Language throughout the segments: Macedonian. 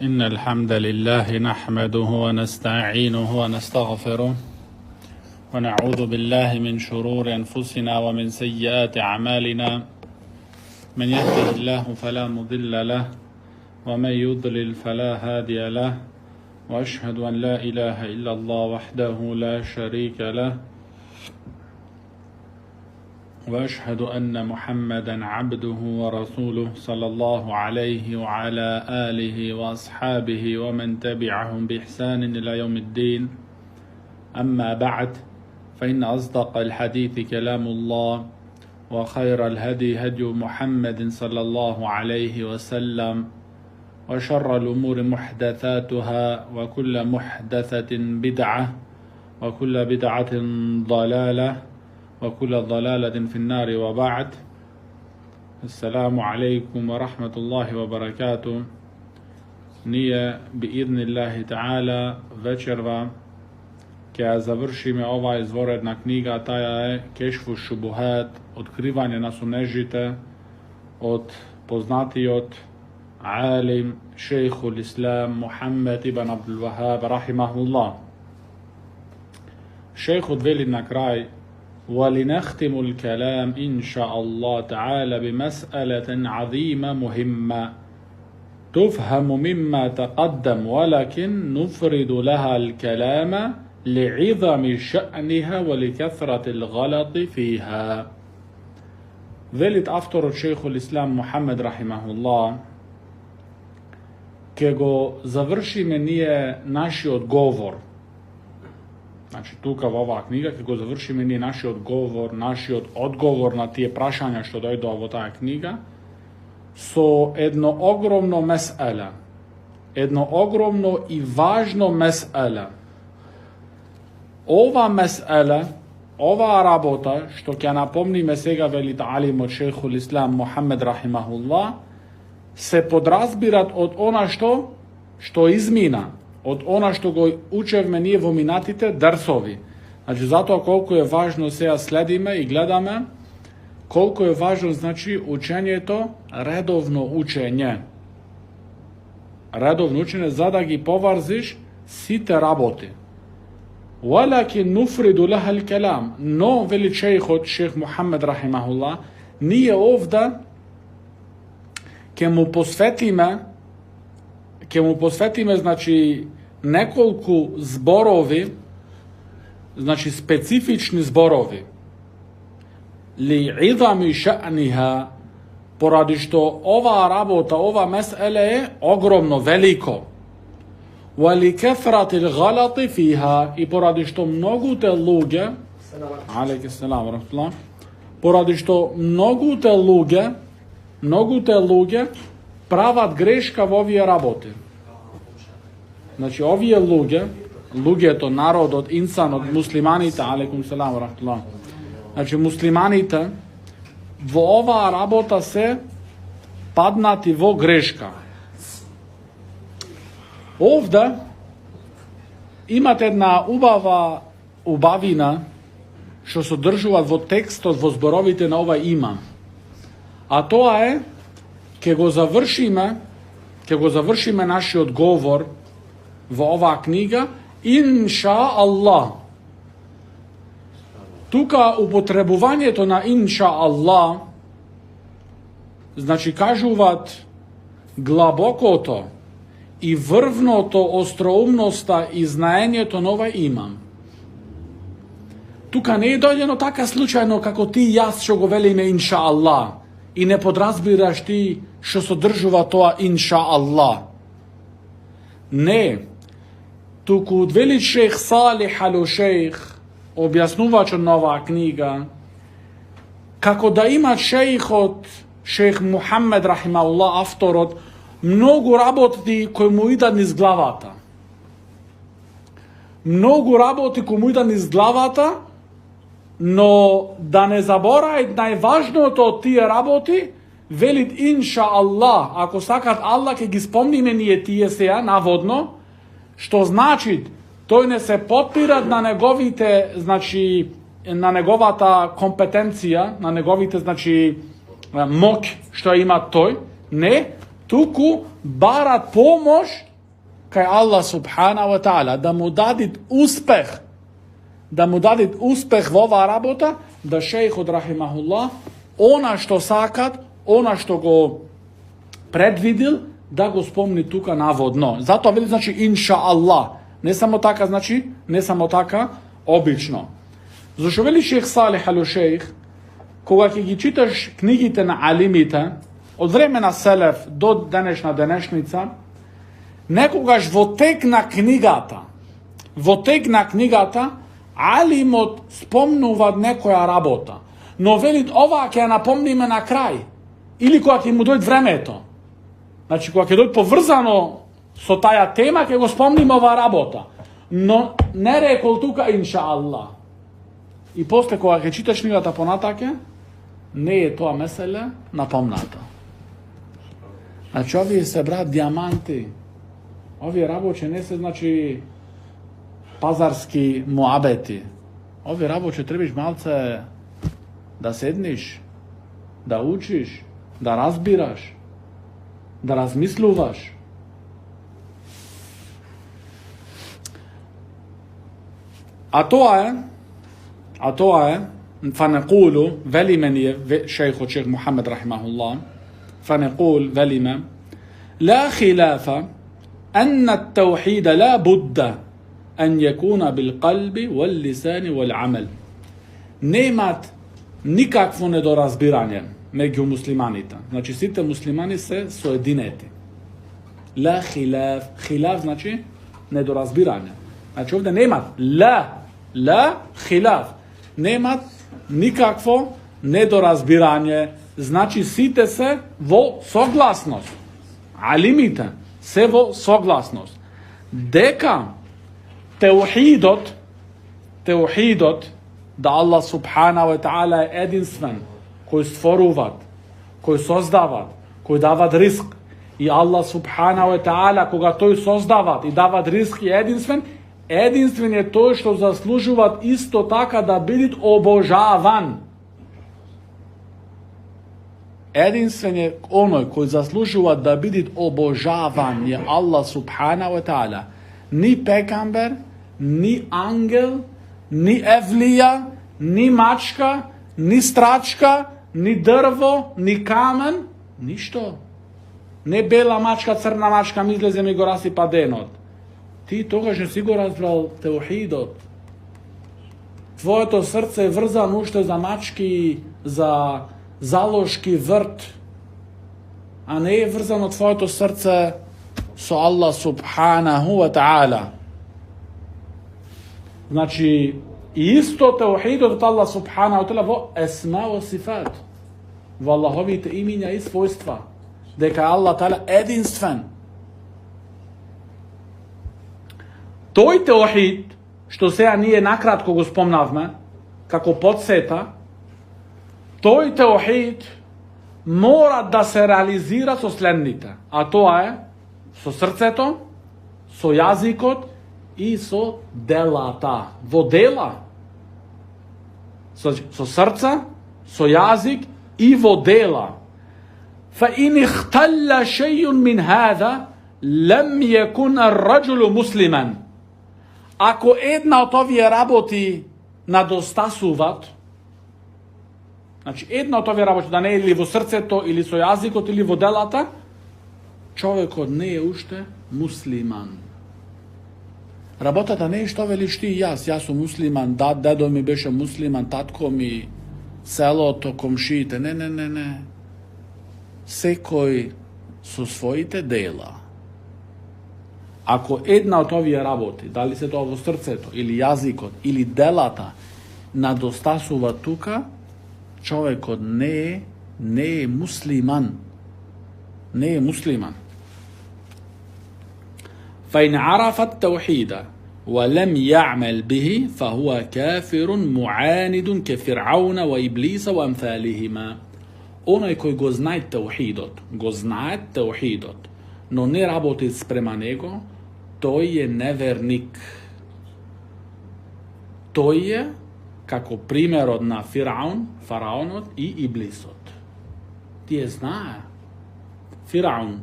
إن الحمد لله نحمده ونستعينه ونستغفره ونعوذ بالله من شرور أنفسنا ومن سيئات أعمالنا. من يهده الله فلا مضل له ومن يضلل فلا هادي له، وأشهد أن لا إله إلا الله وحده لا شريك له، وأشهد أن محمدا عبده ورسوله صلى الله عليه وعلى آله وأصحابه ومن تبعهم بإحسان إلى يوم الدين. أما بعد، فإن أصدق الحديث كلام الله، وخير الهدي هدي محمد صلى الله عليه وسلم، وشر الأمور محدثاتها، وكل محدثة بدعة، وكل بدعة ضلالة، وكل ضلالة في النار. وبعد. السلام عليكم ورحمة الله وبركاته. Nije bi idnillahi ta'ala večerva koja završime ova izvoredna knjiga, taja je Kešfu šubuhat, otkrivanje na sunežite od poznatijot alim šejhul islam Muhammed ibn Abdul Wahhab rahimahullah. Šejh odveli na kraj: ولنختم الكلام إن شاء الله تعالى بمسألة عظيمة مهمة تفهم مما تقدم، ولكن نفرد لها الكلام لعظم شأنها ولكثرة الغلط فيها. Velit avtor šejhul islam Muhammed rahimahullah, kego završime nije naši odgovor. Znači, tukav ova knjiga, kako završime nije naši odgovor na tije prašanja što dojde ovo ta knjiga, so jedno ogromno mes'ala, jedno ogromno i važno mes'ala. Ova mes'ala, ova rabota, što kja napomnime sega velit alim od šejhul islam Muhammed rahimahullah, se podrazbirat od ona što izmina, od ona što go učevme nije vominatite darsovi. Znači, zato koliko je važno se sledime i gledame, koliko je važno, znači, učenje to redovno učenje. Redovno učenje, zada gi povarziš site raboti. Walakin nufridu laha al-kalam. No, veli šejh Muhammed rahimahullah, nije ovda ke mu posvetime, znači, nekoliko zborovi, znači specifični zborovi, li idami ša'niha, poradi što ova rabota, ova mes'ele je ogromno veliko, wali kefratil galati fiha, i poradi što mnogu te luge, poradi što mnogu te luge pravat greška v ovije rabote. Znači, ovije luge je to narod od insan, od muslimanita, alaikum salam wa rahmatullah. Znači, muslimanita, vo ova rabota se padnati vo greška. Ovdje imate jedna ubavina što se država vo tekst od vo zborovite na ovaj ima. A to je ke go završime naš odgovor v ova knjiga, inša Allah. Tuka upotrebovanje to na inša Allah, znači kažuvat glaboko to i vrvno to ostroumnosta i znajenje to nova imam. Tuka ne je doljeno taka slučajno kako ti jas što go velime inša Allah i ne podrazbiraš ti što se država toa inša Allah. Ne. Tuku velit šejh Salih al-Šejh, objasnuvač od nova knjiga, kako da ima šejh Muhammed rahimahullah, avtor od mnogo raboti koji mu idan iz glavata. No da ne zaboravit najvažnije to tije raboti, velit inša Allah, ako sakat Allah ke gi spomnime nije tije se ja, navodno, što znači to ne se potpirat na negovite, znači na negovata kompetencija, na negovite, znači mok što ima toj, ne, tuku barat pomoć kaj Allah subhanahu wa ta'ala da mu dadit uspeh ova rabota, da šejh od rahimahullah, ona što sakat, ona što go predvidil, da go spomni tuka navodno. Zato veli znači inša Allah. Ne samo taka, znači, ne samo taka, obično. Zašto veli šejh Salih al-Šejh, koga ki gi čitaš knjigite na alimite, od vremena Selef do današnja današnjica, nekogaž votegna knjigata, alimot spomnuvad nekoja rabota. No velit ova koja napomni me na kraj, ili koja ki mu dojt vreme to. Znači, koja ki dojt povrzano so taja tema, koja go spomnimo ova rabota. No, ne rekol tuka inša Allah. I posle koja ki čitaš knjigata ponatake, ne je to mesele napomnata. Znači, ovi se, brat, dijamanti, ovi raboće ne se, znači, pazarski muabeti. Ovi raboće trebaš malce da sedniš, da učiš, da razbiraš, da razmisluvaš. A to je, فنقول veli meni je šejh Muhammed rahimahullah, فنقول velime, لا خلاف أن التوحيد لا بد أن يكون بالقلب واللسان والعمل. Nemat nikakvo nedorazbiranje među muslimanita. Znači, site muslimani se sojedineti. La khilaf. Khilaf znači nedorazbiranje. Znači, ovdje nemat la khilaf. Nemat nikakvo nedorazbiranje. Znači, site se vo soglasnost. Alimite se vo soglasnost. Deka teuhidot, da Allah subhanahu wa ta'ala je jedinstven, koji stvoruvat, koji sozdavat, koji davat risk. I Allah subhanahu wa ta'ala, koga to sozdavat i davat risk je jedinstven je to što zaslužuvat isto taka da bit obožavan. Jedinstven je onoj koji zaslužuvat da bit obožavan je Allah subhanahu wa ta'ala. Ni pekamber, ni angel, ni evlija, ni mačka, ni stračka, ni drvo, ni kamen, ništo. Ne bela mačka, crna mačka, izleze mi go rasipa denot. Ti toga že si go razbral teuhidot. Tvoje to srce je vrzan ušte za mački, za zaloški vrt, a ne je vrzano tvoje to srce so Allah subhanahu wa ta'ala. Znači, isto teuhidot od Allah subhanahu wa ta'ala vo esma o sifat. Vo Allahovite iminja i svojstva. Deka je Allah ta'ala jedinstven. Toj teuhid, što se ja nije nakratko go spomnavme, kako podseta, toj teuhid mora da se realizira so slednite. A to je so srcetom, so jazikot i so delata. Vo dela. So srca, so jazik i vo dela. فإن اختل شيء من هذا لم يكن الرجل مسلما. Ako jedna od ovih raboti nadostasuvat, znači jedna od ovih raboti da ne ili vo srceto, ili so jazikot, ili vo delata, čovjek od ne je ušte musliman. Rabota da ne što veliš ti ja sam musliman, dedo mi beše musliman, tatko mi, selo to komšite, ne. Sekoj su svojite dela. Ako jedna od ovih raboti, da li se to ovo srceto, ili jazikot, ili delata, nadostasuva tuka, čovjek od ne je musliman. Ne je musliman. فإن عرف التوحيد ولم يعمل به فهو كافر معاند كفرعون وإبليس وأمثالهما. Onaj koji go znaje teuhidot, no ne raboti sprema nego, to je nevernik. To je kako primjer od na Faraonot i Iblisot. Ti je znaje. Firaun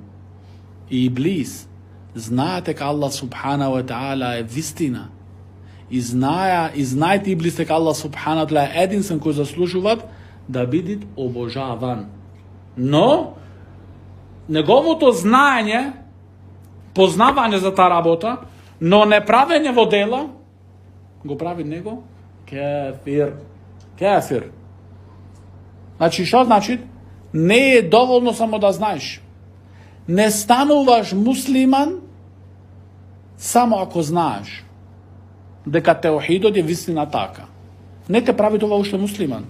i Iblis Знаете ка Allah subhanahu wa ta'ala е вистина. И знаете иблис дека Allah subhanahu wa ta'ala е единствен кој заслужуваат да биде обожаван. Но неговото знаење, познавање за таа работа, но не правење во дела, го прави него кафир. Кафир. Значи, што значи? Не е доволно само да знаеш. Не стануваш муслиман само ако знаеш дека теохидот е вистина така. Не те прави това уште муслиман.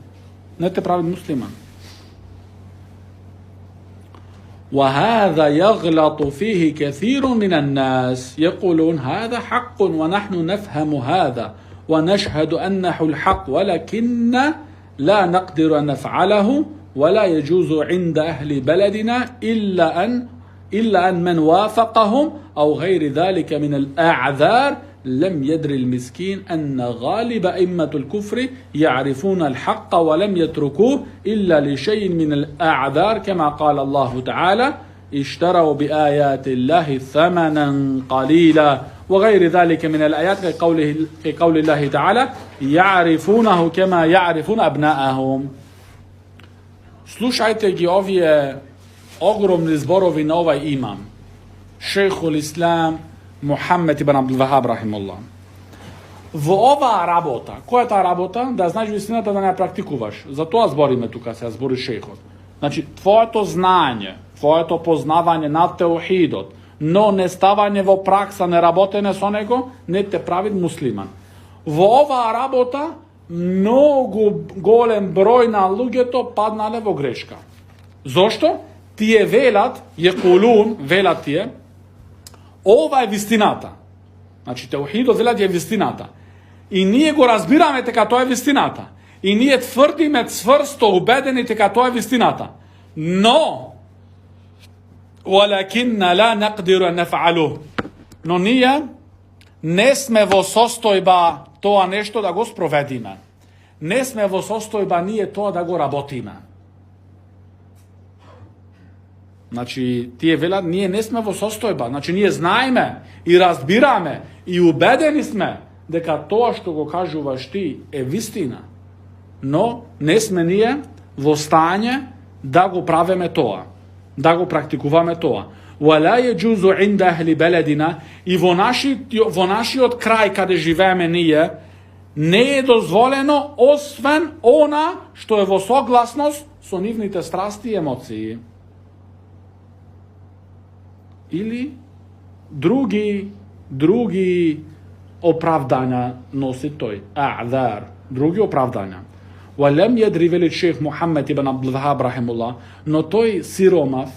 Не те прави муслиман. وهذا يغلط فيه كثير من الناس يقولون هذا حق ونحن نفهم هذا ونشهد أنه الحق ولكن لا نقدر أن نفعله ولا يجوز عند أهل بلدنا إلا أن من وافقهم أو غير ذلك من الأعذار لم يدر المسكين أن غالب أئمة الكفر يعرفون الحق ولم يتركوه إلا لشيء من الأعذار كما قال الله تعالى اشتروا بآيات الله ثمنا قليلا وغير ذلك من الآيات كقول الله تعالى يعرفونه كما يعرفون أبناءهم. Slušajte ги овие огромни зборови на овај имам, Шейхул Ислам Мухаммед ибн Абдул Вахаб рахимуллах. Во оваа работа, која е таа работа? Да знаеш вистината, да не ја практикуваш. За тоа збориме тука, се збори шейхот. Значи, твоето знаење, твоето познавање на теохидот, но не ставање во пракса, не работење со него, не те прави муслиман. Во оваа работа, многу голем број на луѓето паднале во грешка. Зошто? Тие велат, велат тие, ова е вистината. Значи, теохидот велат е вистината. И ние го разбираме дека тоа е вистината. И ние тврдиме цврсто убедени дека тоа е вистината. Но, ولكننا لا نقدر أن نفعله. Но ние не сме во состојба тоа нешто да го спроведиме. Не сме во состојба ние тоа да го работиме. Значи, тие велат, ние не сме во состојба. Значи, ние знаеме и разбираме и убедени сме дека тоа што го кажуваш ти е вистина. Но не сме ние во стање да го правиме тоа, да го практикуваме тоа. ولا يجوز عند أهل بلدنا и во нашиот крај каде живееме ние не е дозволено освен она што е во согласност со нивните страсти и емоции. Или други оправдања носи тој. А'ҙар, други оправдања. ولم يدري вели шейх Мухаммед ибн Абдул Вахаб рахимуллах, но тој сиромав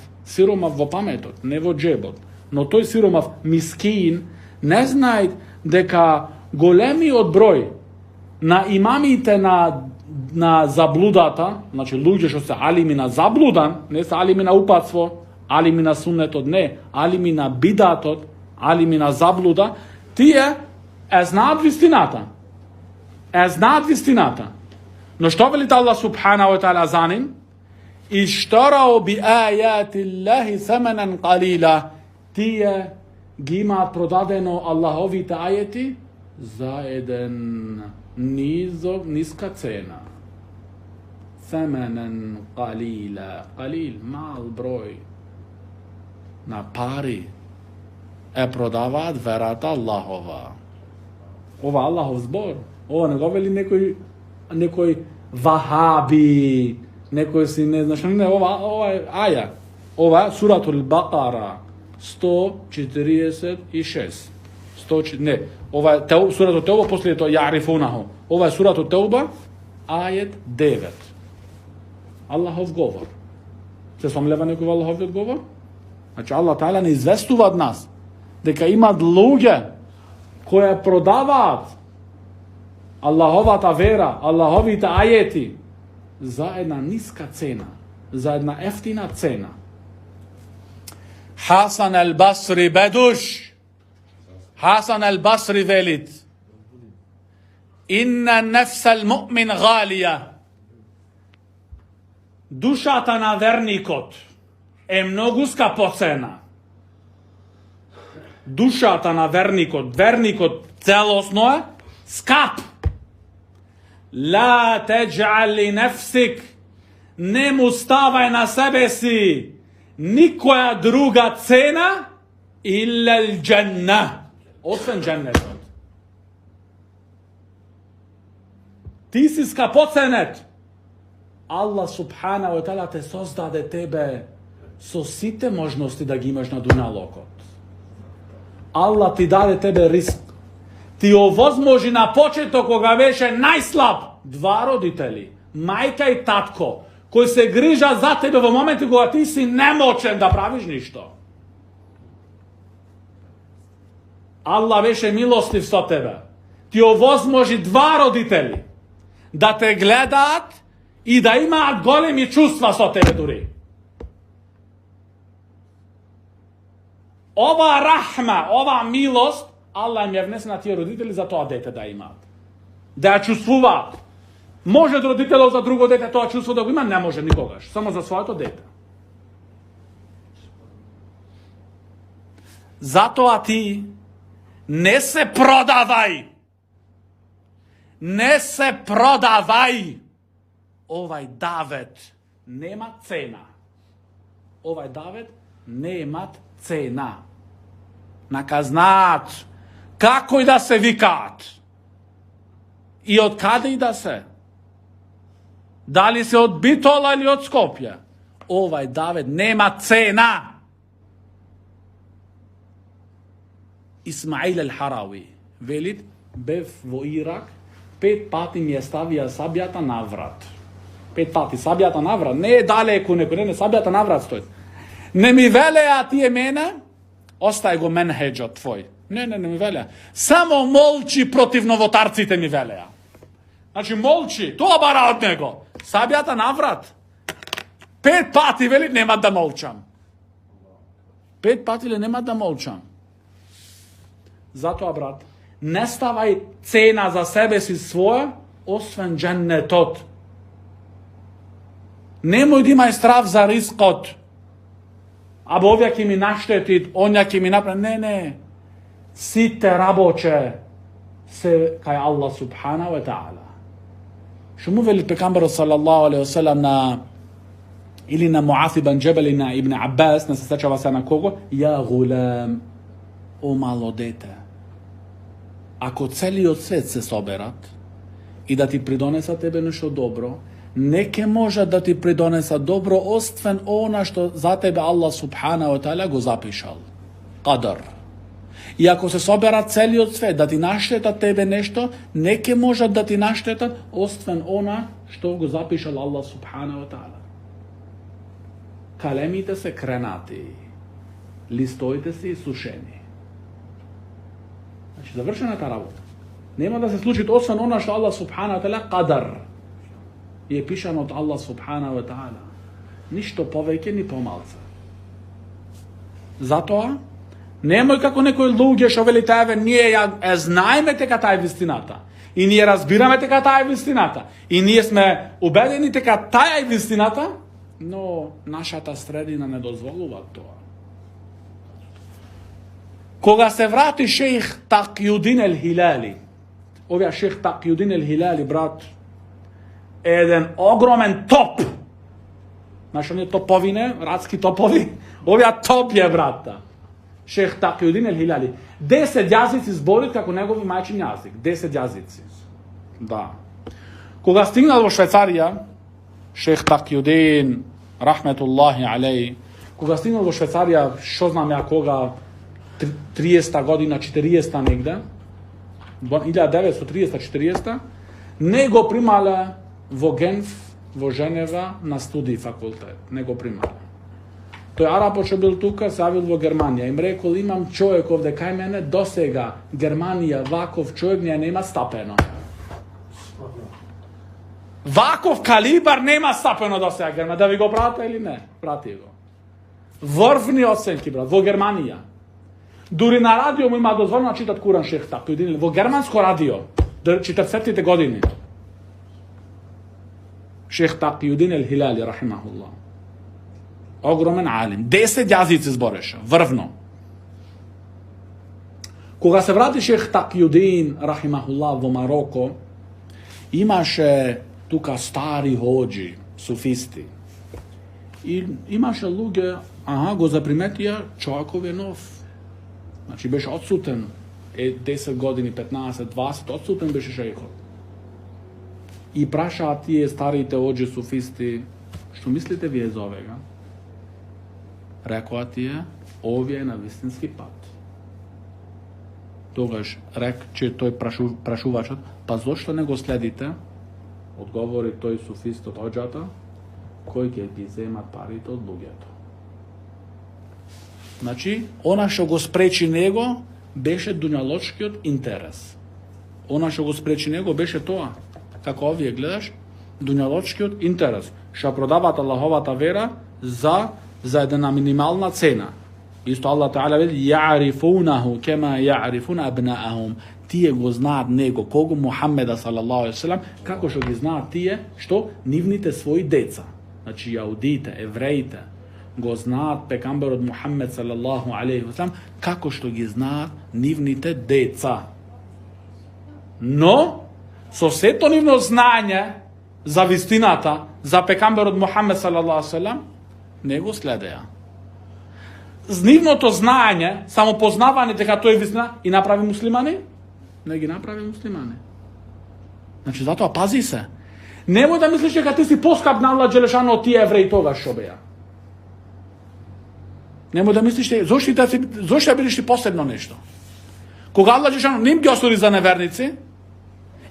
во паметот, не во џебот, но тој сиромав мискин не знае дека големиот број на имамите на заблудата, значи луѓе што се алими на заблудан, не се алими на упатство, алими на суннетот, не, алими на бидатот, алими на заблуда, тие знаат вистината. Знаат вистината. Но што вели Аллах субханаху ва таала за нив? Иштарау би ајати Аллахи саманан қалила. Тие ги имаат продадено Аллаховите ајети за еден ниска цена. Саманан қалила. Қалил, мал број на пари е продаваат верата Аллахова. Ова Аллахов збор. Ова не го вели некој вахаби, некој си не знаш, не, ова е аја. Ова е суратул Бакара 146. Не, ова е суратул Теуба, после тоа јарифунаху. Ова е суратул Теуба, ајет 9. Аллахов говор. Се сомлева некој во Аллаховиот говор? Значи Аллах Таала не известува од нас дека имаат луѓе кои продаваат Аллаховата вера, Аллаховите ајети за една ниска цена, за една ефтина цена. Хасан ал-Басри бедуш. Хасан ал-Басри велит: Инна нефс ал-му'мин галија. Душата на верникот е многу скапоцена. Душата на верникот целосно е скап. Ла тедж'ал ли нефсик, не му ставај на себе си никоја друга цена илля l'đenна, освен дженнетот. Ти си скапоценет. Allah subhanahu wa ta'ala те создаде тебе со сите можности да ги имаш на дуњалокот. Allah ти даде тебе риск. Ти овозможи на почеток кога беше најслаб, два родители, мајка и татко, кои се грижат за тебе во моменти кога ти си немочен да правиш ништо. Allah беше милостив со тебе. Ти овозможи два родители да те гледаат и да имаат големи чувства со тебе дури. Ова рахма, ова милост, Allah им ја внесе на тие родители за тоа дете да имаат. Да ја чувствуваат. Може родителот за друго дете тоа чувство да го има? Не може никогаш. Само за своето дете. Затоа ти не се продавај. Не се продавај. Овај давет нема цена. Овај давет нема цена. Нака знаат како и да се викаат. И од каде и да се. Дали се од Битола или од Скопје. Овај давет нема цена. Исмаил ал-Харауи велит, бев во Ирак, 5 пати ми ја ставија сабјата на врат. 5 пати сабјата на врат. Не е далеку некој, не сабјата на врат стои. Не ми велеа тие мене, остај го менхеджот твој. Не ми велеа. Само молчи против новотарците ми велеа. Значи молчи, тоа бара од него. Сабјата на врат. 5 пати вели нема да молчам. 5 пати ли нема да молчам. Затоа, брат, не ставај цена за себе си своја, освен дженнетот. Немој да имај страв за рискот. Або овја ќе ми наштети, онја ќе ми направи. Не. Сите рабоче се кај Allah subhanahu wa ta'ala. Што му вели пекамберот салаллаху алейхи ва салам на или на Муаз ибн Џебел или на Ибн Аббас, не се сеќава се на кого? Ја гулам, о мало дете. Ако целиот свет се соберат и да ти придонесат тебе нешто добро, не ке можат да ти придонесат добро, освен она што за тебе Allah subhanahu wa ta'ala го запишал. Кадар. И ако се соберат целиот свет да ти наштетат тебе нешто, не ке можат да ти наштетат, освен она што го запишал Allah subhanahu wa ta'ala. Калемите се кренати, листоите се исушени. Значи, завршената работа. Нема да се случи освен она што Allah subhanahu wa ta'ala кадар. И е пишано од Allah subhanahu wa ta'ala. Ништо повеќе ни помалце. Затоа, немој како некои луѓе што вели таеве, ние ја знаеме дека таа е вистината. И ние разбираме дека таа е вистината. И ние сме убедени дека таа е вистината, но нашата средина не дозволува тоа. Кога се врати шејх Такјудин ел-Хилали, овој шејх Такјудин ел-Хилали, брат, е еден огромен топ. Знаеш, оние топовине, радски топови, овоја топ е, брата. Шејх Такјудин ел-Хилали. 10 јазици зборит како негови мајчин јазик. 10 јазици. Да. Кога стигнал во Швајцарија, шејх Такјудин, рахметуллахи алеј, кога стигнал во Швајцарија, што знам ја кога, 30 година, 40 негде, 1930-40, не го примале во Генф, во Женева, на студии факултет. Не го примале. Тој арапот што бил тука, се јавил во Германија. Им рекол, имам човек овде кај мене, досега Германија ваков човек не нема стапено. Ваков калибар нема стапено досега Германија. Да ви го прата или не? Прати го. Врвни оценки, брат, во Германија. Дури на радио му има дозволено да читат Куран шејх Такјудин. Во германско радио, 40-тите години. Шејх Такјудин ел-Хилали, рахимахуллах. Огромен алим. 10 јазици збореше, врвно. Кога се врати шех Такјудин, рахимахуллах, во Мароко, имаше тука стари хоџи, суфисти. И имаше луѓе, го заприметија, човеков е нов. Значи беше отсутен 10 години, 15, 20, отсутен беше шејхот. И прашаат тие старите хоџи суфисти, што мислите вие за овега? Рекоа тие, овие е на вистински пат. Тогаш рече тој прашувачот, па зошто не го следите? Одговори тој суфист од хоџата, кој ќе ги земат парите од луѓето. Значи, она што го спречи него беше дуњалочкиот интерес. Она што го спречи него беше тоа, како овие гледаш, дуњалочкиот интерес, што продаваат Аллаховата вера за една минимална цена. Исто Аллах Таala вели јарифунаху кема јарифуна абнаахум. Тие го знаат него, кого Мухаммеда салаллаху алейхи веселем, како што ги знаат тие што нивните своји деца. Значи јаудите, евреите го знаат пекамберот Мухаммед салаллаху алейхи веселем како што ги знаат нивните деца. Но со сето нивно знање за вистината, за пекамберот Мухаммед салаллаху алейхи веселем, не го следеа. Нивното знаење, само познавање дека тој е вистина, и направи муслимани? Не ги направи муслимани. Значи, затоа пази се. Немој да мислиш дека ти си поскап на Аллах Джелешано од тие евреи тогаш што беа. Немој да мислиш, зошто бидеш ти посебно нешто. Кога Аллах Джелешано ним ги осуди за неверници,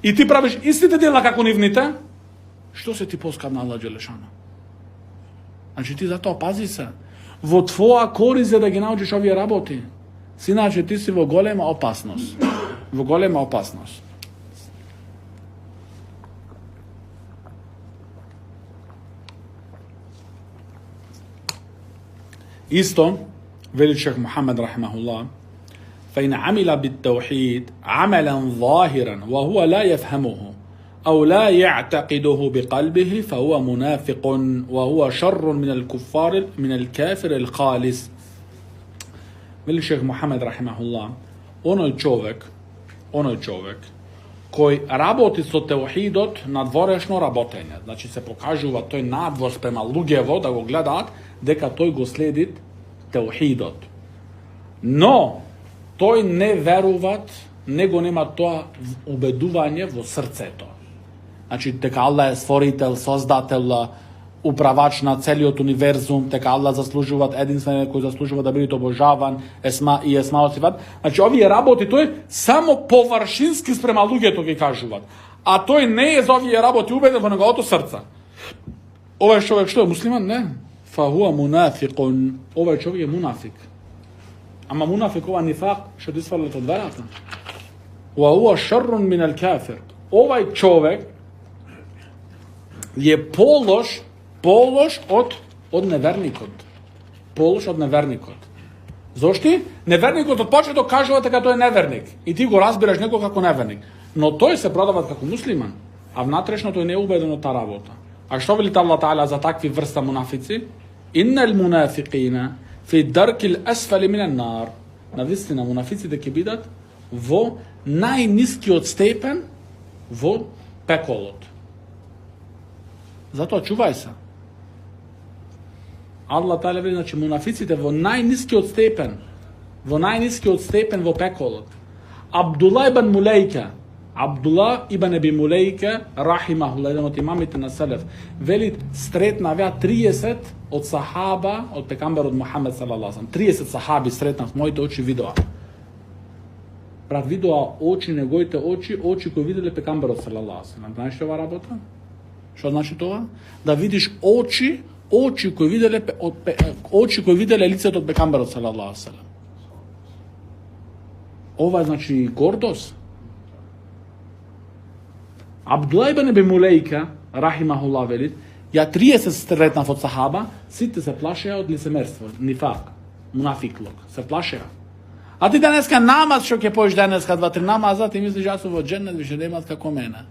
и ти правиш истите дела како нивните, што се ти поскап на Аллах Джелешано? Значи, ти затоа пази се. Во твоја корист за да ги научиш овие работи. Синаче ти си во голема опасност. Во голема опасност. Исто, вели шех Мухаммед рахимахуллах, فإن عمل بالتوحيد عملا ظاهرا وهو لا يفهمه أو لا يعتقده بقلبه فهو منافق وهو شر من الكفار من الكافر الخالص. Veli šejh Muhammed rahimahullah, onoј човек кој работи со теухидот надворешно работење, значи се покажува тој надвор спрема луѓево да го гледаат дека тој го следи теухидот. Но тој не веруват, него нема тоа убедување во срцето. Значи, дека Аллах е створител, создател, управач на целиот универзум, дека Аллах заслужува единствен кој заслужува да биде обожаван, есма сифат. Значи, овие работи тој само површински спрема луѓето ги кажуваат. А тој не е за овие работи убеден во неговото срце. Овој човек што е муслиман? Не. Фахуа мунафикун. Овој човек е мунафик. Ама мунафик ова нифак што ти свалат од верата. Ва хуа шаррун мин ал-кафир. Овој човек je polož од неверникот. Polož од неверникот. Зошто? Неверникот од почеток кажува дека тој е неверник и ти го разбираш него како неверник. Но тој се продава како муслиман, а внатрешно тој не е убеден од таа работа. А што вели Аллах Таala за такви врста мунафици? Иннал мунафиқина фи даркил асфали мин ан-нар. Навистина мунафиците ќе бидат во најнискиот степен во пеколот. Затоа чувај се. Аллах Таala вели, значи мунафиците во најнискиот степен во пеколот. Абдулла ибн Аби Мулейка рахимахуллах, еден од имамите на селеф, вели сретнавја 30 од сахаба од пекамберот Мухаммед салаллаху алейхи веселем. 30 сахаби сретнав, моите очи видоа. Брат, видоа очи, неговите очи кои виделе пекамберот салаллаху алейхи веселем. Знаеш што ова работа? Што значи тоа? Да видиш очи кои виделе лицето од пекамберот салаллаху алейхи веселем. Ова е значи гордост. Абдулла ибн Аби Мулейка рахимахуллах вели, ја 30 сретнав од сахаба, сите се плашеа од лицемерство, нифак, мунафиклук, се плашеа. А ти денеска намаз што ќе поиш денеска 2-3 намаза, ти мислиш јас сум во џеннет, више немат како мене.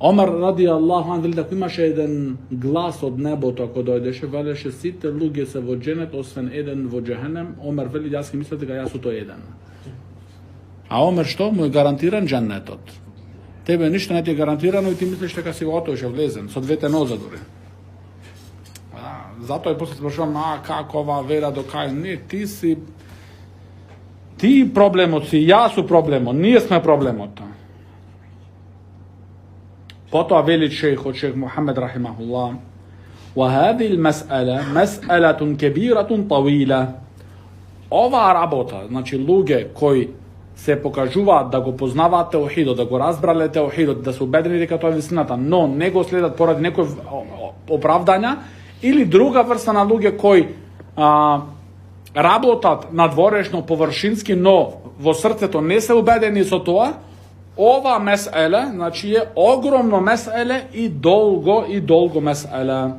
Омар ради Аллаху ан вели дека имаше еден глас од небото ако дојдеше, велеше сите луѓе се во џенет освен еден во џехенем. Омар вели јас ќе мислев дека јас сум тој еден. A Omer što? Mu je garantiran džennetot. Tebe ništa ne ti je garantirano i ti misliš da si gotovo še vlezen, so dvete noza dure. Zato je posle sprašavam, kako ova vera do kaj? Ne, ti problemot si, ja su problemot, nije sme problemota. Potom veli šejh od šejh Muhammed rahimahullah, وهذه المسألة مسألة كبيرة طويلة. Ova rabota, znači luge koji se pokažuva da go poznava teuhidot, da go razbrale teuhidot, da su ubedeni дека тоа е вистината, но не го следат поради некој оправдања, или друга врста на луѓе кои работат надворешно, површински, но во срцето не се убедени со тоа, ова меселе, значи е огромно меселе и долго меселе.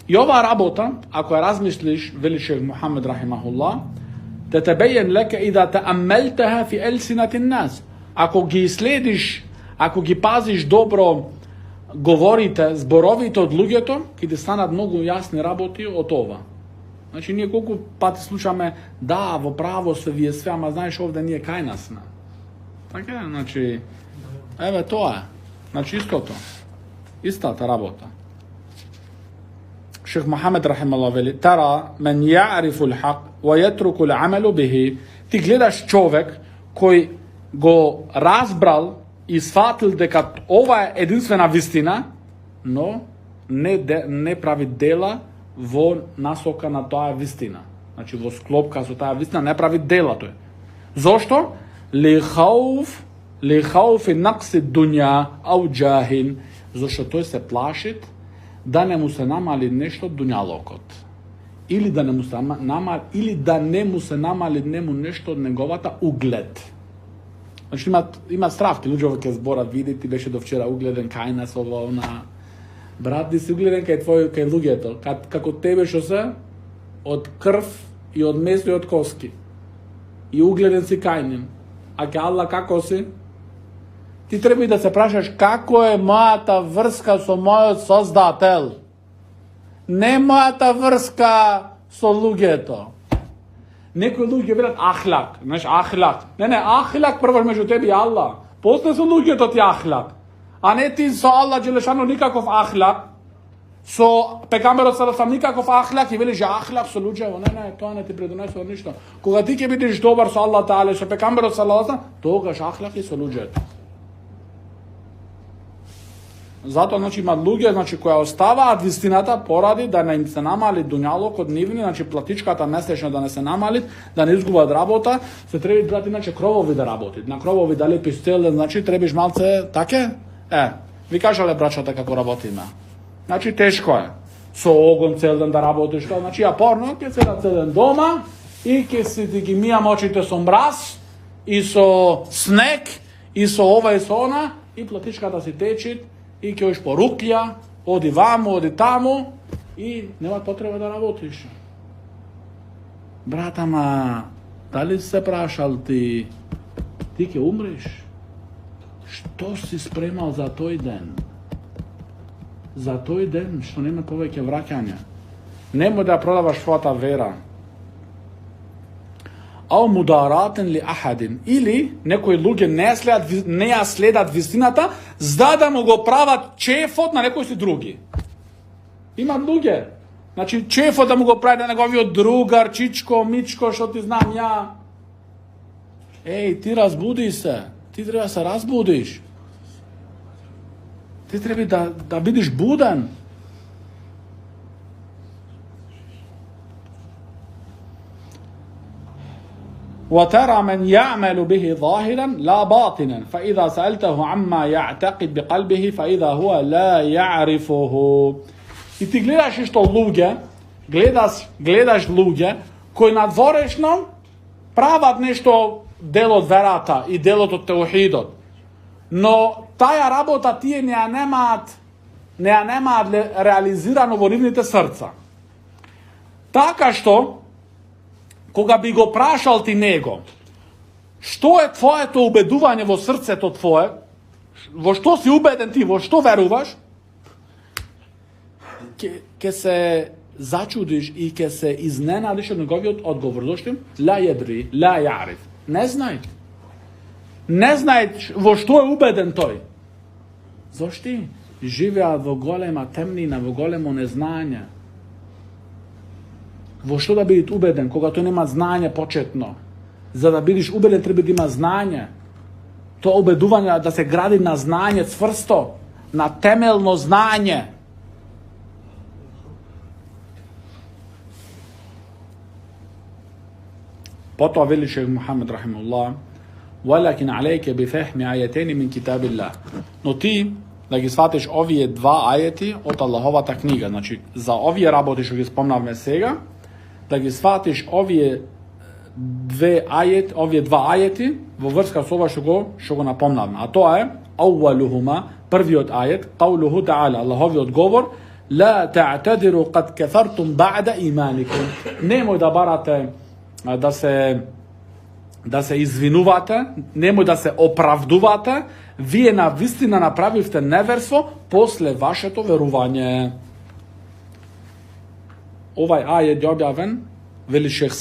И ова работа, ако ја размислиш, вели шейх Мухаммед рахимахуллах, تتبين لك إذا تأملتها في ألسنة الناس. Ако ги следиш, ако ги пазиш добро говорите, зборовите од луѓето, ќе ти станат многу јасни работи од ова. Значи, ние колку пати слушаме, да, во право се вие све, ама знаеш, овде ние кај нас. Така е, значи, еве тоа е. Значи, истото. Истата работа. Шейх Мухамед рахималлах вели, тара мен јарифу лхак ва јетруку л'амелу бихи. Ти гледаш човек кој го разбрал и сватил дека ова е единствена вистина, но не прави дела во насока на таа вистина. Значи во склопка со таа вистина не прави дела тој. Зошто? Ли хауф нақси дуња ау джахин. Зошто тој се плашит да не му се намали нешто дуњалокот. Или да не му се намали нему нешто од неговата углед. Значи има стравки, луѓе ќе зборат, види, ти беше до вчера угледен кај нас, ова, она. Брат, ти си угледен кај луѓето, како тебе што се, од крв и од месо и од коски. И угледен си кај ним. А ке Аллах како си? Ти треба да се прашаш како е мојата врска со мојот Создател. Не мојата врска со луѓето. Некои луѓе велат ахлак, знаеш, ахлак. Не, ахлак прво меѓу тебе и Аллах. После со луѓето ти ахлак. А не ти со Аллах Джелешано никаков ахлак. Со пегамберот салам никаков ахлак и велиш ахлак со луѓето. Не, тоа не ти предонесува ништо. Кога ти ќе бидеш добар со Аллах Таала, со пегамберот салам, тогаш ахлак и со луѓето. Затоа, значи, има луѓе, значи, кои оставаат вистината поради да не им се намали дуњалок од нивни, значи, платичката месечна да не се намали, да не изгубат работа, се треба брати, значи, кровови да работи. На кровови да лепиш цел ден, значи, требиш малце, таке? Ви кажале брачата како работиме. Значи, тешко е. Со огон цел ден да работиш, тоа, значи, ја порно, ќе седат цел ден дома и ќе си ти ги мијам очите со мраз и со снег и со ова и со она и платичката си течи и ќе ош по руклја, оди ваму, оди таму и нема потреба да работиш. Брат, ама дали се прашал ти ќе умреш? Што си спремал за тој ден? За тој ден, што нема повеќе враќања. Немој да продаваш својата вера. Ау мударатен ли ахадин. Или некои луѓе не ја следат вистината, за да му го прават чефот на некои си други. Има луѓе. Значи чефот да му го прави на неговиот другар, чичко, мичко, што ти знам ја. Еј, ти разбуди се. Ти треба да се разбудиш. Ти треба да бидиш буден. وترى من يعمل به ظاهرا لا باطنا فإذا سألته عما يعتقد بقلبه فإذا هو لا يعرفه. И ти гледаш што луѓе, гледаш луѓе кои надворешно прават нешто дел од верата и делот од теухидот. Но таја работа тие не ја немаат реализирано во нивните срца. Така што кога би го прашал ти него, што е твоето убедување во срцето твое, во што си убеден ти, во што веруваш, ќе се зачудиш и ќе се изненадиш од неговиот одговор. Зошто? Ла једри, ла јариф. Не знај. Не знај во што е убеден тој. Зошто? Живеат во голема темнина, во големо незнање. Во што да бидеш убеден, кога тој нема знање почетно? За да бидеш убеден, треба да има знање. Тоа убедување да се гради на знање цврсто, на темелно знање. Потоа вели шех Мухамед рахимуллах: "Валакин алейке бифахми ајатени мин китабилlah." Но ти да ги сватиш овие два ајети од Аллаховата книга. Значи, за овие работи што ги спомнавме сега, да ги сватиш овие два ајети во врска со ова што го напомнавме. А тоа е аулухума, првиот ајет, qauluhu ta'ala, Аллаховиот говор: "Ла та'тадиру qad kafartum ba'da иманикум." Немој да барате да се извинувате, немој да се оправдувате, вие на вистина направивте неверство после вашето верување. Овај ајет е објавен, вели шех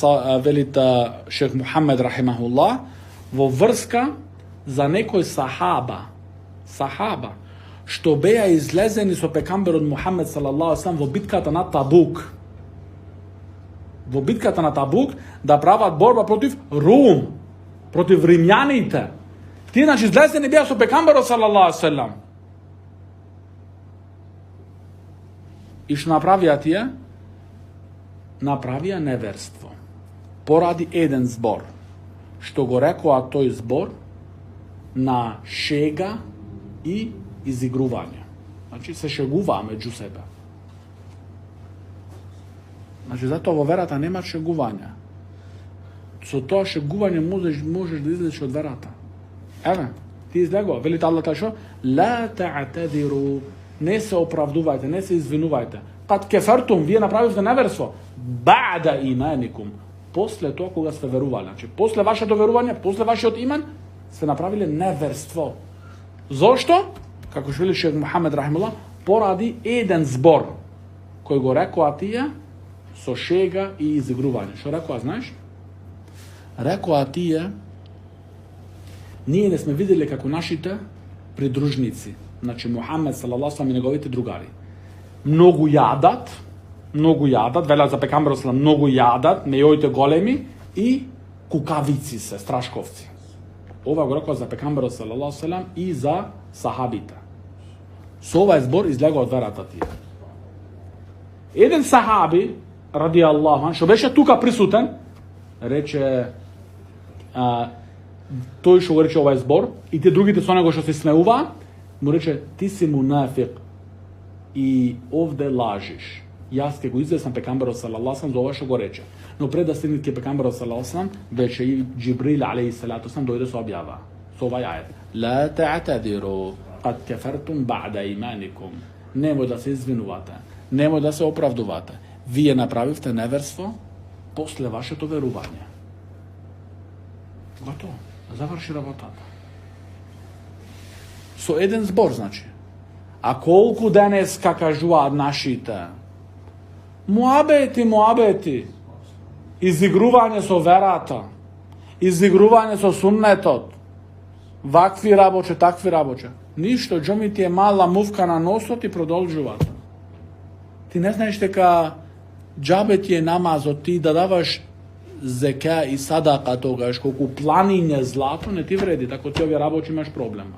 Мухамед рахимахуллах, во врска за некој сахаба, што беа излезени со пекамберот Мухамед салаллаху алейхи ва салам во битката на Табук. Во битката на Табук да прават борба против Рум, против римјаните. Тие значи излезени беа со пекамберот салаллаху алейхи ва салам. И што направија тие? Направија неверство. Поради еден збор. Што го рекоа тој збор на шега и изигрување. Значи се шегуваа меѓу себе. Значи затоа во верата нема шегување. Со тоа шегување можеш да излезеш од верата. Еве, ти излегува, вели Аллах што? Ла та'тадиру, не се оправдувајте, не се извинувајте. Кад кефертум, вие направивте неверство. Ба'да иманикум, после тоа кога сте верувале. Значи, после вашето верување, после вашиот иман, сте направиле неверство. Зошто? Како што вели шех Мухамед рахимуллах, поради еден збор кој го рекоа тие со шега и изигрување. Што рекоа, знаеш? Рекоа тие: ние не сме видели како нашите придружници, значи Мухамед салаллаху алейхи ва салам и неговите другари. Многу јадат, велат за пекамберот салам, многу јадат, мејоите големи и кукавици се, страшковци. Ова го рекоа за пекамберот салаллаху алейхи ва салам и за сахабите. Со овај збор излегува од верата тие. Еден сахаби, ради Аллаху, што беше тука присутен, рече, тој што го рече овај збор, и те другите со него што се смеуваа, му рече: ти си мунафик и овде лажиш. Јас ке го известам пекамберот салаллаху алейхи ва салам за ова што го рече. Но пред да стигне ке пекамберот салаллаху алейхи ва салам, беше и Џибрил алейхи салату салам дојде со објава. Со овај ајет. Ла та'тадиру qad kafartum ba'da иманикум. Немој да се извинувате, немој да се оправдувате. Вие направивте неверство после вашето верување. Готово, заврши работата. Со еден збор, значи. А колку денеска кажуваат нашите? Муабети, изигрување со верата, изигрување со суннетот, вакви рабоче, такви рабоче. Ништо, џоми ти е мала мувка на носот и продолжуваат. Ти не знаеш дека џабе ти е намазот, ти да даваш зека и садака тогаш, колку планиње злато, не ти вреди, тако ти овие рабочи имаш проблема.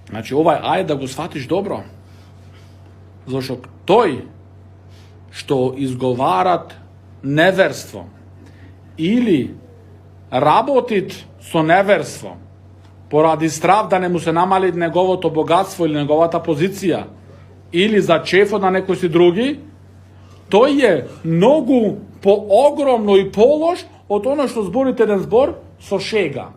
Значи, овај ајет да го сватиш добро, зашто тој што изговарат неверство или работит со неверство поради страв да не му се намали неговото богатство или неговата позиција или за чефот на некој си други, тој е многу поогромно и полош од оно што зборите еден збор со шега.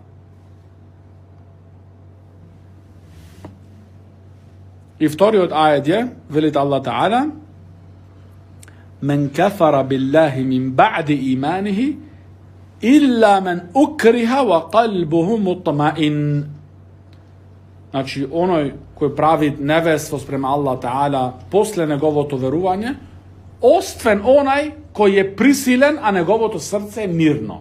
И вториот ајет е, велит Аллах Таала: "Мен кафара биллахи мин ба'ди иманихи илла мен укриха ва қалбуху мутмаин." Значи, оној кој прави неверство спрема Аллах Таала после неговото верување, освен онај koji je prisilen, a njegovo srce je mirno.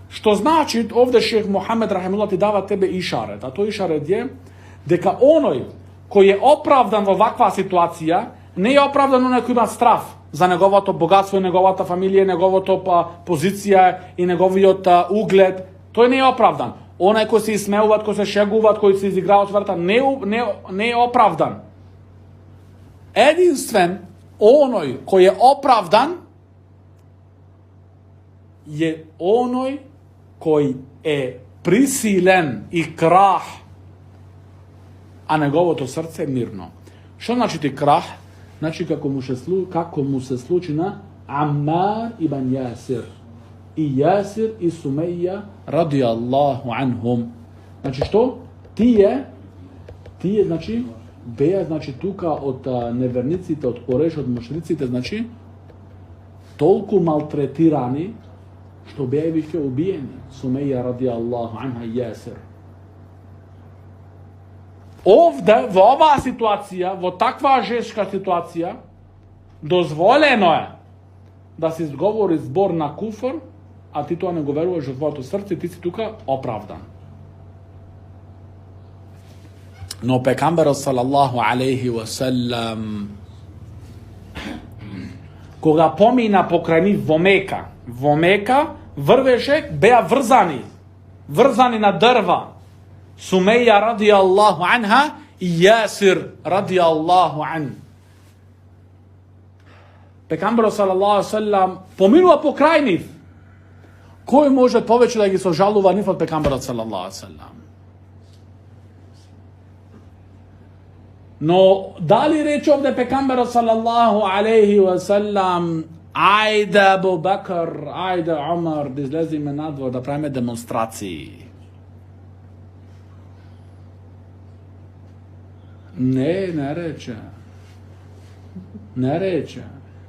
Što znači, ovdje šejh Muhammed rahimahullah ti dava tebe išaret, a to išaret je deka onoj koji je opravdan v ovakva situacija, ne je opravdan onaj koji ima strah za njegovo to bogatstvo, njegovo ta familija, njegovo to pozicija i njegovo ta ugled, to je neopravdan. Onaj koji se ismeuvat, koji se šeguvat, koji se izigrava od vrta, ne je opravdan. Jedinstven onoj koji je opravdan je onoj koji je prisilen i krah, a njegovo to srce je mirno. Što znači ti krah? Znači kako mu se sluči na Ammar ibn Yasir i Yasir i Sumeja radijallahu anhum. Znači što? Ti je znači beja znači tuka od nevernicite, od Koreš, od mušricite, znači toliko maltretirani što beja više ubijeni. Sumeja radijallahu anha i Yasir. Ovdje, v ova situacija, v takva žeška situacija, dozvoljeno je da se izgovori zbor na kufr, a ti to ne govoruješ od tvojega srca, ti si tukaj opravdan. No, pejgamber sallallahu alaihi wa sallam, koga pomina pokrajini Vomeka, vrvešek, beja vrzani na drva, Sumeja radijallahu anha i Yasir radijallahu an. Pejgamber sallallahu alaihi sallam pominua pokrajni. Koji može poveći da gi so žaluva nif od pejgambera sallallahu alaihi sallam? No, da li reći ovdje pejgambera sallallahu alaihi wa sallam, ajde Abu Bakr, ajde Umar, da izlezi me na dvor da pravime demonstraciji? Ne reče. Ne reče.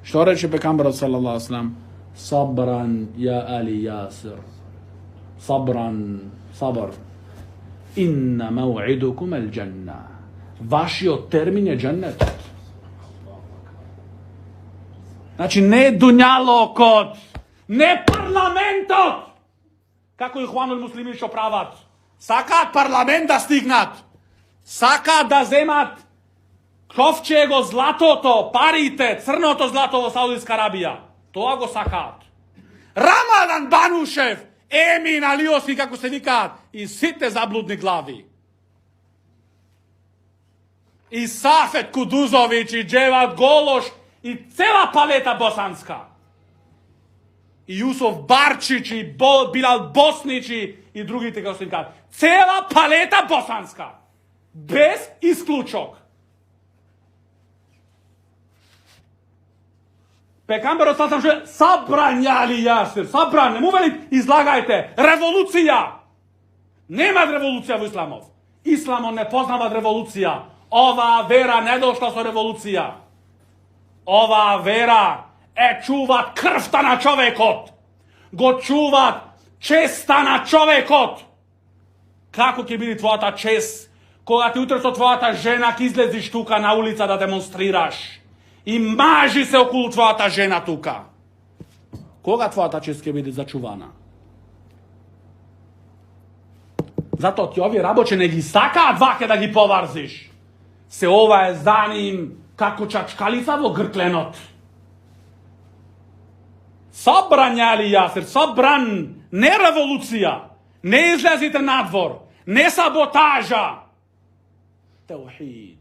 Što reče pejgamber sallallahu alejhi ve sellem? Sabran ja ali Yasir. Sabr. Inna maw'idukum al-janna. Vaši termin je džennet. Znači ne dunjalokot, ne parlamentot. Kako ih Ihwanul Muslimin šo pravat? Sakat parlament da stignat. Sakat da zemat kovčego zlatoto, parite, crnoto zlatovo Saudijska Arabija. To go sakat. Ramadan Banušev, Emin Alioski, kako se vikat, i site zabludni glavi. I Safet Kuduzović, i Dževad Gološ, i cela paleta bosanska. I Jusuf Barčić, i Bilal Bosnić, i drugi te, kako se vikat. Cela paleta bosanska. Bez isključok. Pejgamber sam že sabranjali Yasir, sabran, ne mu veli izlagajte, revolucija. Nema revolucija u islamov. Islamo ne poznava revolucija. Ova vera ne došla sa revolucija. Ova vera čuvat krvta na čovekot. Go čuvat česta na čovekot. Kako će biti tvoja ta čest? Koga ti utreso tvoja ta žena ki izleziš tuka na ulica da demonstriraš. I maži se okolo tvoja ta žena tuka. Koga tvoja ta čest će biti začuvana? Zato ti ovi raboče ne gi staka dvake da gi povarziš. Se ova je za njim kako čačkalica vo grklenot. Sabran jali Yasir, sabran, ne revolucija, ne izlazite na dvor, ne sabotaža. Tauhid,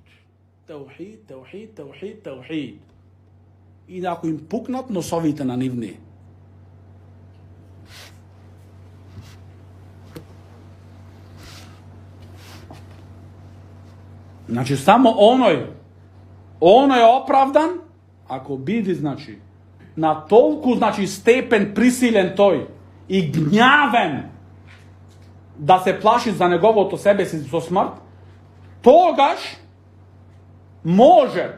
tauhid, tauhid, tauhid, tauhid. I da ako im puknat, nosovite na nivni. Znači, samo ono je opravdan, ako bidi, znači, na tolku, znači, stepen prisilen toj i gnjaven da se plaši za njegovo to sebe so smrt, togaš može,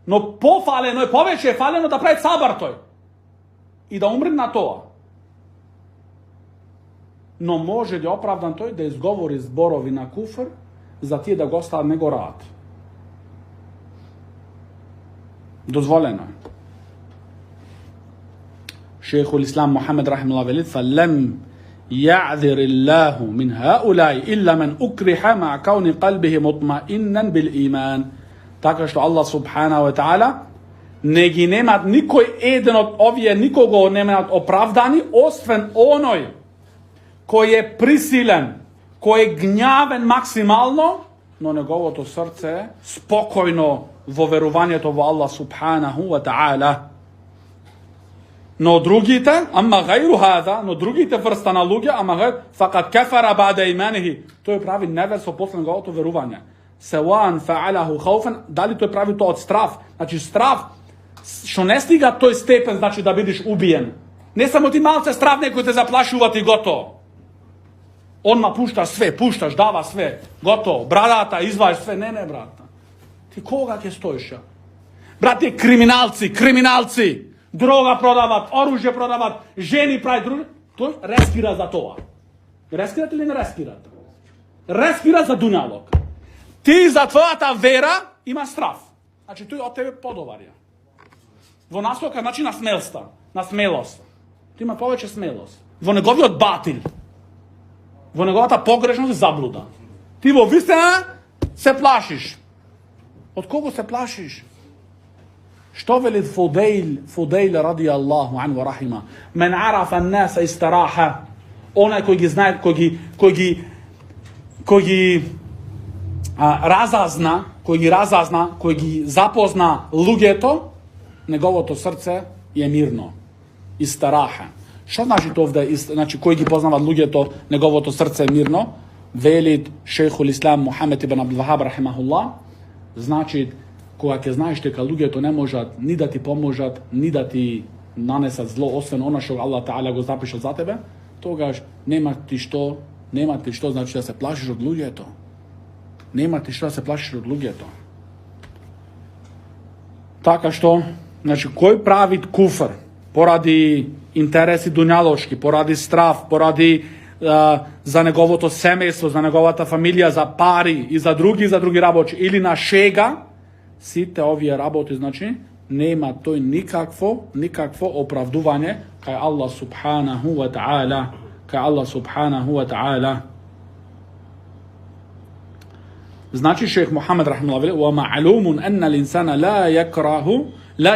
no pofaleno je, poveće je faleno da pravi sabar toj i da umri na to. No može je opravdan toj da izgovori zborovi na kufr za tije da gosta nego rad. Dozvoljeno je. Šejhul Islam Muhammed rahimahullah veli فَلَمْ يَعْذِرِ اللَّهُ مِنْ هَؤُلَاءِ إِلَّا مَنْ أُكْرِحَ مَعَ كَوْنِ قَلْبِهِ مُطْمَئِنًّا بِالْإِيمَانِ. Така што Allah subhanahu wa ta'ala не ги немат никој еден од овие, никого немат оправдани, освен оној кој е присилен, кој е гњавен максимално, но неговото срце е спокојно во верувањето во Allah subhanahu wa ta'ala. Но другите, ама гайру хада, но другите врста на луѓе, ама гайр, факат кафара ба'да иманихи, тој прави неверство после неговото верување. Севан фа'алаху хауфен, дали тој прави тоа од страв? Значи страв, што не стига тој степен, значи да бидеш убиен. Не само ти малце страв, некој те заплашува ти готово. Одма пушташ све, пушташ, дава све, готово, брадата, изваеш све, не, брата. Ти кога ќе стоиш? Брате, криминалци, дрога продават, оружје продават, жени прави други, тој респира за тоа. Респират или не респират? Респира за дуњалок. Ти за твојата вера има страв. Значи тој од тебе подоварја. Во насока, значи на смелост. Ти има повеќе смелост. Во неговиот батил. Во неговата погрешност и заблуда. Ти во вистина се плашиш. Од кого се плашиш? Што вели Фудейл ради Аллаху ан ва рахима? Мен арафа an-наса истараха. Онај кој ги знае, кој ги разазна, кој ги запозна луѓето, неговото срце е мирно. Истараха. Што значи тоа овде? Значи кој ги познават луѓето, неговото срце е мирно? Велит Шейхул Ислам Мухамед ибн Абдул Вахаб рахимахуллах, значи кога ќе знаеш дека луѓето не можат ни да ти поможат, ни да ти нанесат зло, освен она што Аллах Таала го запишал за тебе, тогаш нема ти што, значи да се плашиш од луѓето. Нема ти што да се плашиш од луѓето. Така што, значи кој прави куфр поради интереси дуњалошки, поради страв, поради за неговото семејство, за неговата фамилија, за пари и за други работи, или на шега, сите овие работи, значи, нема тој никакво оправдување кај Allah subhanahu wa ta'ala. Значи шейх Мухамед рахимахуллах вели: "Ва ма'лумун анна al-insana la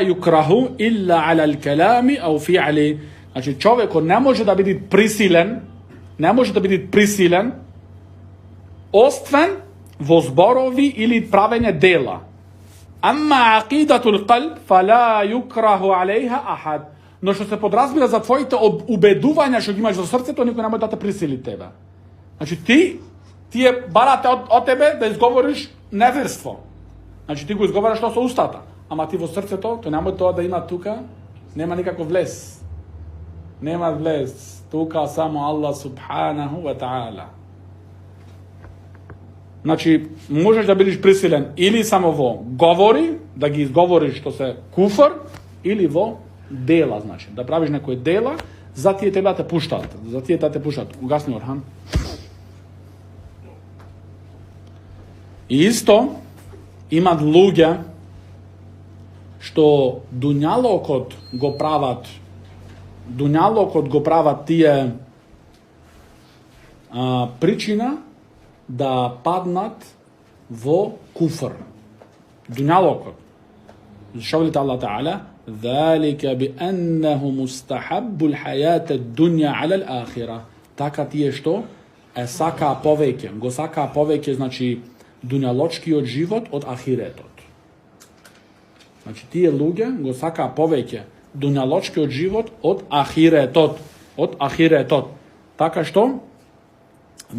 yukrahu illa 'ala al-kalami aw fi'li." Значи човекот не може да биде присилен, освен во зборови или правење дела. Amma aqidatul qalb fala yukrahu 'alayha ahad. Но што се подразбира за твоите убедувања што ги имаш во срцето, никој нема да те присили тебе. Значи тие барате од тебе да изговориш неверство. Значи ти го изговараш тоа со устата, ама ти во срцето, тој нема тоа да има тука, нема никаков влез. Нема влез. Тука само Allah subhanahu wa ta'ala. Значи, можеш да бидеш присилен или само во говори, да ги изговориш што се куфр, или во дела, значи, да правиш некој дела, за тие тебе да те пуштат. Угасни Орхан. И исто, имат луѓе што дуњалокот го прават тие причина да паднат во куфр. Дуњалокот. Што вели Аллах Таала? "Залика би аннаху мустахаббу al-hayat ad-dunya 'ala al-akhirah." Така тие што го сакаа повеќе, значи дуњалочкиот живот од ахиретот. Значи тие луѓе го сакаа повеќе дуњалочкиот живот од ахиретот. Така што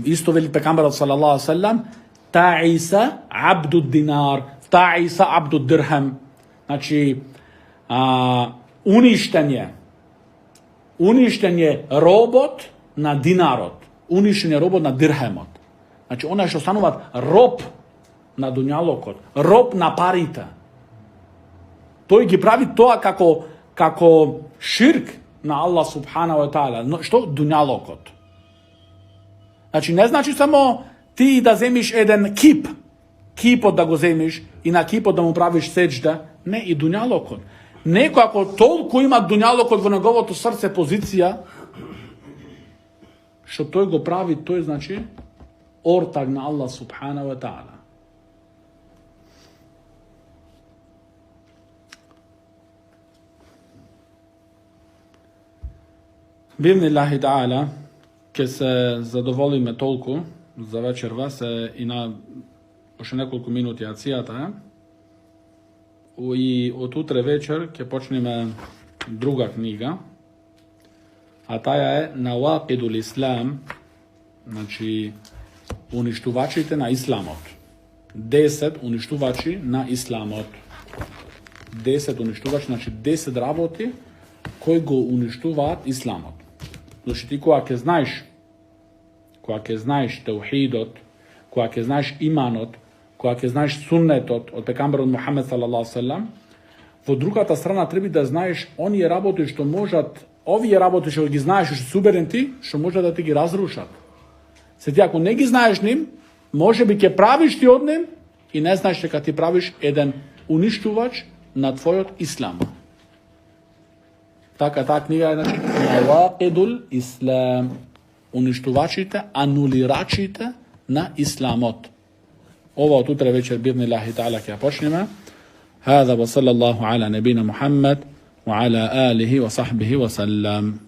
исто вели пекамберот салаллаху алейхи ва саллям: "Таиса абду динар, таиса абду дирхам." Значи уништен робот на динарот, уништен робот на дирхемот. Значи онај што стануваат роб на дуњалокот, роб на парите. Тој ги прави тоа како ширк на Allah subhanahu wa ta'ala. Што дуњалокот? Значи не значи само ти да земиш еден кипот да го земиш и на кипот да му правиш сеџда, не, и дуњалокот. Neko ako толку има дуњалокот во неговото срце позиција, што тој го прави, тој значи ортак на Аллах субхана ва таала. Бивни Аллахи таала, ќе се задоволиме толку за вечерва, се и на уште неколку минути ацијата, и од утре вечер ќе почнеме друга книга, а таја е Навақидул Ислам, значи уништувачите на исламот. 10 уништувачи на исламот. 10 уништувачи, значи 10 работи кои го уништуваат исламот. Значи ти кога ќе знаеш теухидот, кога ќе знаеш иманот, кога ќе знаеш суннетот од пекамберот Мухамед салаллаху алейхи ва салам, во другата страна треба да знаеш оние работи што можат, овие работи што ги знаеш што се убеден ти, што можат да ти ги разрушат. Се ти ако не ги знаеш ним, можеби ќе правиш ти од ним и не знаеш дека ти правиш еден уништувач на твојот ислам. Така таа книга е значи Навақидул Ислам, уништувачите, анулирачите на исламот. Ова од утре вечер бивни Аллахи таала ќе почнеме. هذا وصلى الله على نبينا محمد وعلى آله وصحبه وسلم.